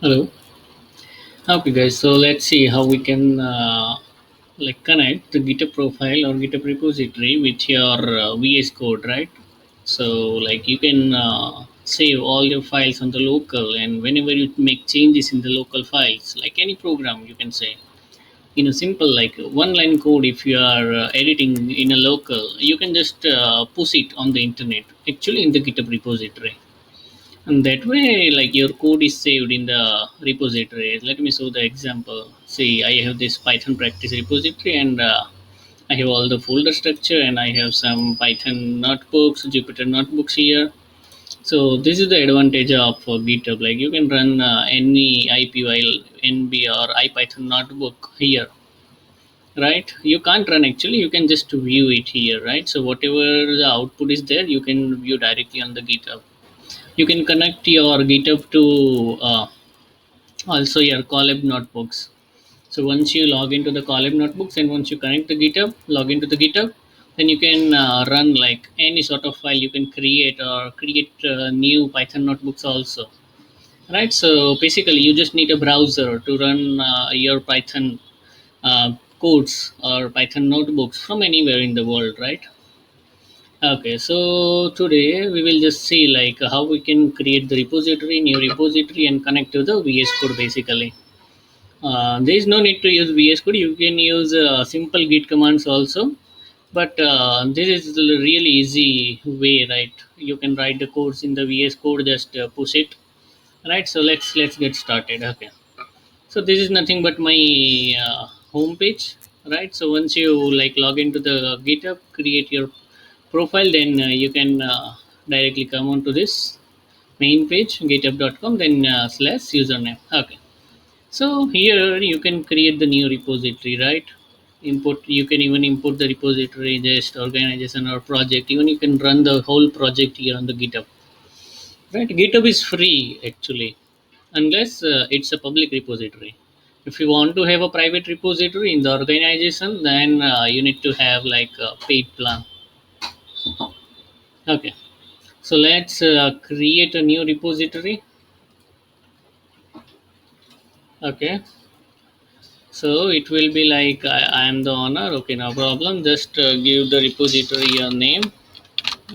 Hello. Okay, guys. So let's see how we can connect the GitHub profile or GitHub repository with your VS Code, right? So you can save all your files on the local, and whenever you make changes in the local files, like any program, you can say in a simple one line code. If you are editing in a local, you can just push it on the internet. Actually, in the GitHub repository, and that way your code is saved in the repository. Let me show the example. See, I have this python practice repository, and I have all the folder structure, and I have some python notebooks, jupyter notebooks here. So this is the advantage of github. Like you can run any ipyl nb or ipython notebook here, right? You can't run, actually you can just view it here, right? So whatever the output is there, you can view directly on the github. You can connect your github to also your collab notebooks. So once you log into the collab notebooks, and once you connect the github, log into the github, then you can run like any sort of file you can create, or create new python notebooks also, right? So basically you just need a browser to run your python uh, codes or python notebooks from anywhere in the world, right? Okay, so today we will just see how we can create the repository, new repository, and connect to the VS Code basically. There is no need to use VS Code. You can use simple Git commands also, but this is the really easy way, right? You can write the codes in the VS Code, just push it, right? So let's get started. Okay, so this is nothing but my home page, right? So once you log into the GitHub, create your profile, then you can directly come on to this main page github.com, then slash username. Okay, so here you can create the new repository, right? Import, you can even import the repository, just organization or project. Even you can run the whole project here on the GitHub, right? GitHub is free actually, unless it's a public repository. If you want to have a private repository in the organization, then you need to have a paid plan. Okay, so let's create a new repository. Okay, so it will be I am the owner. Okay, no problem. Just give the repository a name.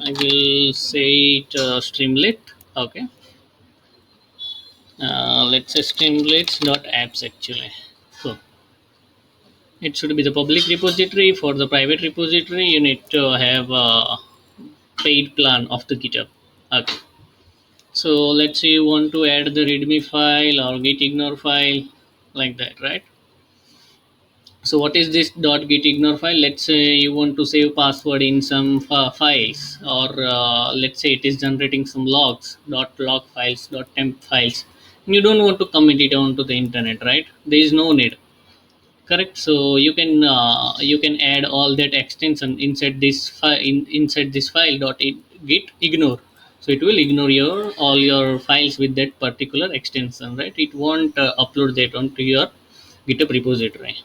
I will say it Streamlit. Okay, let's say streamlits.apps actually. So it should be the public repository. For the private repository, you need to have a paid plan of the GitHub. Okay. So let's say you want to add the README file or git ignore file, like that, right? So what is this .git ignore file? Let's say you want to save password in some files, or let's say it is generating some logs, .log files, .temp files. You don't want to commit it onto the internet, right? There is no need. Correct. So you can add all that extension inside this file, inside this file git ignore. So it will ignore your all your files with that particular extension, right? It won't upload that onto your GitHub repository.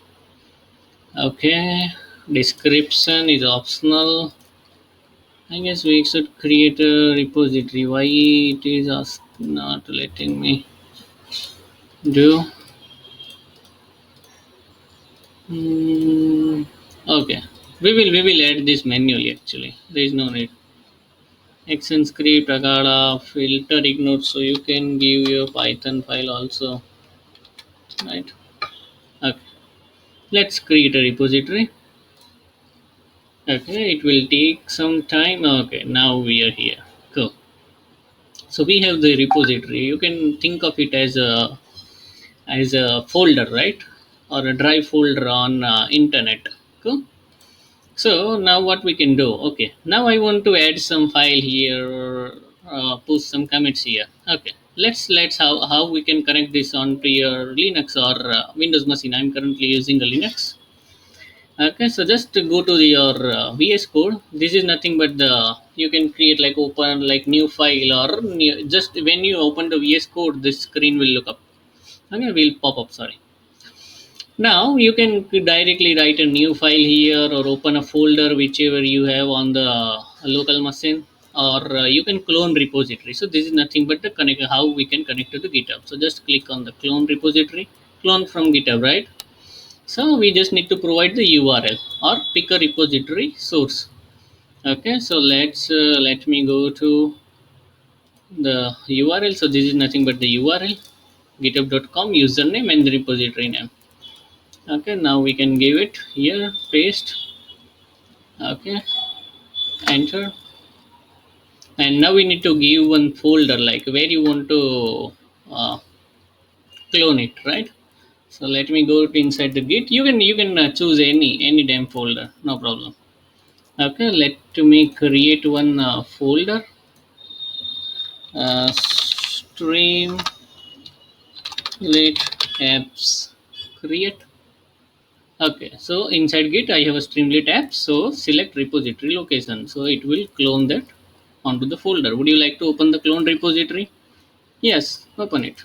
Okay, description is optional. I guess we should create a repository. Why it is not letting me do? Hmm, okay, we will add this manually. Actually, there is no need. Action script, agada, filter, ignore. So you can give your Python file also, right? Okay, let's create a repository. Okay, it will take some time. Okay, now we are here. Cool. So we have the repository. You can think of it as a folder, right? Or a drive folder on internet. Cool. So now what we can do? Okay, now I want to add some file here, push some commits here. Okay, let's how we can connect this onto your Linux or Windows machine. I'm currently using a Linux. Okay, so just to go to your VS Code. This is nothing but the you can create open new file, or just when you open the VS Code, this screen will look up. Okay, will pop up. Sorry. Now you can directly write a new file here, or open a folder whichever you have on the local machine, or you can clone repository. So this is nothing but the connect, how we can connect to the GitHub. So just click on the clone repository, clone from GitHub, right? So we just need to provide the URL or pick a repository source. Okay, so let me go to the URL. So this is nothing but the URL, github.com username and the repository name. Okay, now we can give it here, paste. Okay, enter. And now we need to give one folder like where you want to uh, clone it, right? So let me go to inside the git. You can choose any damn folder, no problem. Okay, let me create one folder, streamlit apps create. Okay, so inside git I have a streamlit app, so select repository location, so it will clone that onto the folder. Would you like to open the clone repository? Yes, open it.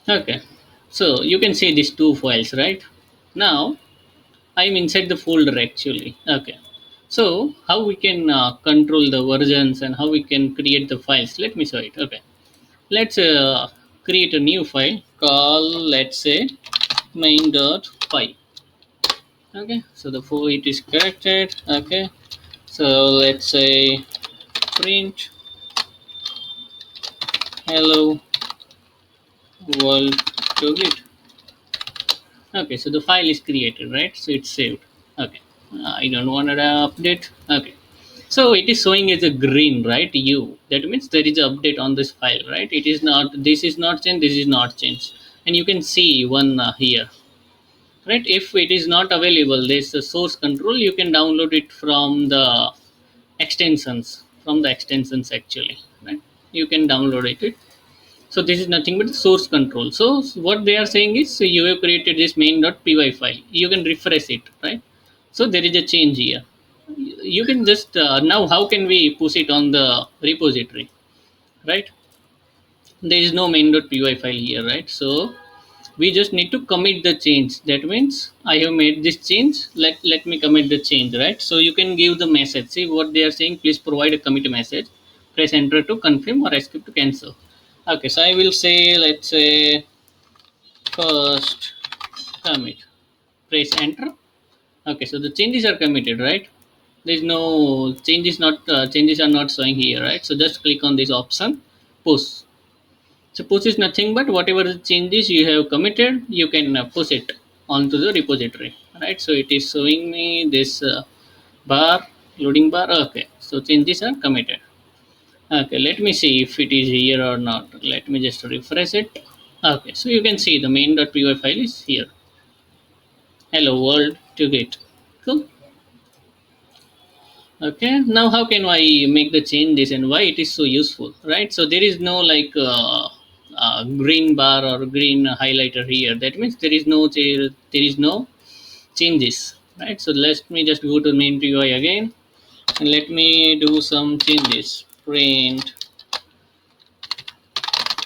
Okay, so you can see these two files, right? Now I'm inside the folder actually. Okay, so how we can control the versions and how we can create the files? Let me show it. Okay, let's create a new file call, let's say, main.py. Okay, so the for it is corrected. Okay, so let's say print hello world to git. Okay, so the file is created, right? So it's saved. Okay, I don't want to update. Okay, so it is showing as a green, right? U. That means there is an update on this file, right? It is not. This is not changed. This is not changed, and you can see one here, right? If it is not available, this source control. You can download it from the extensions actually, right? You can download it. So this is nothing but source control. So what they are saying is, so you have created this main.py file. You can refresh it, right? So there is a change here. You can just now how can we push it on the repository, right? There is no main.py file here, right? So we just need to commit the change. That means I have made this change. Let me commit the change, right? So you can give the message. See what they are saying. Please provide a commit message. Press enter to confirm or escape to cancel. Okay, so I will say, let's say, first commit. Press enter. Okay, so the changes are committed, right? There is no changes are not showing here, right? So just click on this option, push. So push is nothing but whatever the changes you have committed, you can push it onto the repository, right? So it is showing me this bar, loading bar. Okay, so changes are committed. Okay, let me see if it is here or not. Let me just refresh it. Okay, so you can see the main.py file is here. Hello world to git. Cool. Okay, now how can I make the changes and why it is so useful, right? So there is no like green bar or green highlighter here. That means there is no changes, right? So let me just go to main py again and let me do some changes. Print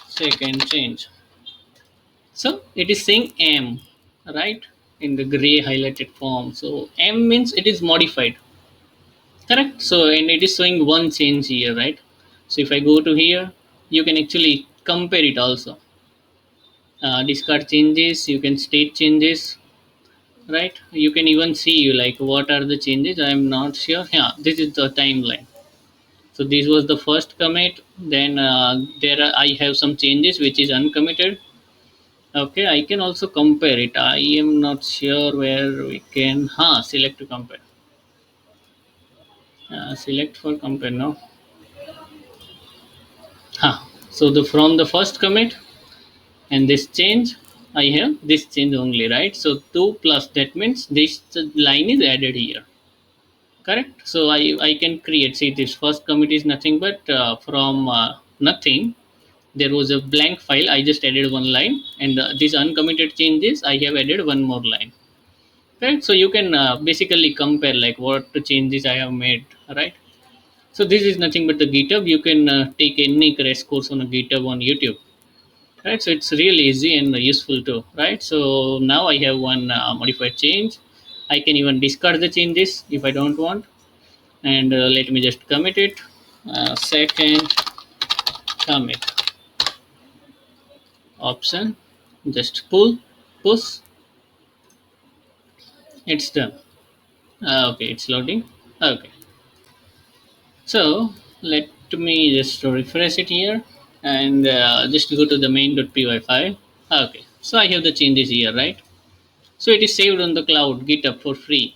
second change. So it is saying m, right, in the gray highlighted form. So m means it is modified. Correct. So and it is showing one change here, right? So if I go to here, you can actually compare it also. Discard changes, you can state changes, right? You can even see like what are the changes. I am not sure. Yeah, this is the timeline. So this was the first commit. Then I have some changes which is uncommitted. Okay, I can also compare it. I am not sure where we can. Select to compare. Select for compare now. So the from the first commit and this change, I have this change only, right? So 2 plus, that means this line is added here. Correct. So I can create. See, this first commit is nothing but from nothing. There was a blank file. I just added one line, and these uncommitted changes I have added one more line. Right. So you can basically compare like what changes I have made. Right. So this is nothing but the GitHub. You can take any crash course on a GitHub on YouTube, right? So it's really easy and useful too, right? So now I have one modified change. I can even discard the changes if I don't want. and let me just commit it. Second commit option, just push, it's done. Okay, it's loading. Okay, so let me just refresh it here, and just go to the main.py file. Okay, so I have the changes here, right? So it is saved on the cloud GitHub for free,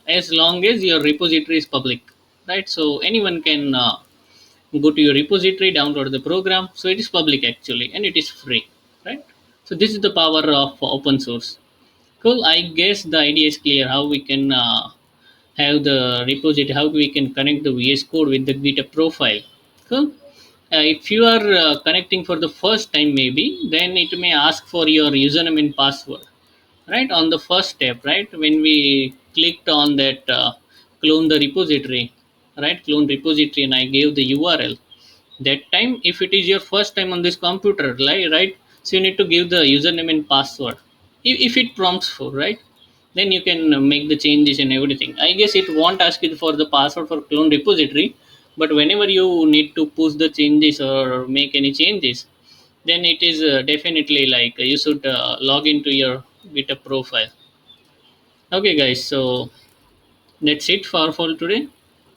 as long as your repository is public, right? So anyone can go to your repository, download the program. So it is public actually, and it is free, right? So this is the power of open source. Cool. I guess the idea is clear how we can have the repository, how we can connect the VS Code with the GitHub profile. Cool. If you are connecting for the first time, maybe then it may ask for your username and password, right? On the first step, right? When we clicked on that clone the repository, right? Clone repository, and I gave the URL. That time, if it is your first time on this computer, right? So you need to give the username and password. If it prompts for, right, then you can make the changes and everything. I guess it won't ask you for the password for clone repository, but whenever you need to push the changes or make any changes, then it is definitely like you should log into your GitHub profile. Okay, guys, so that's it for today.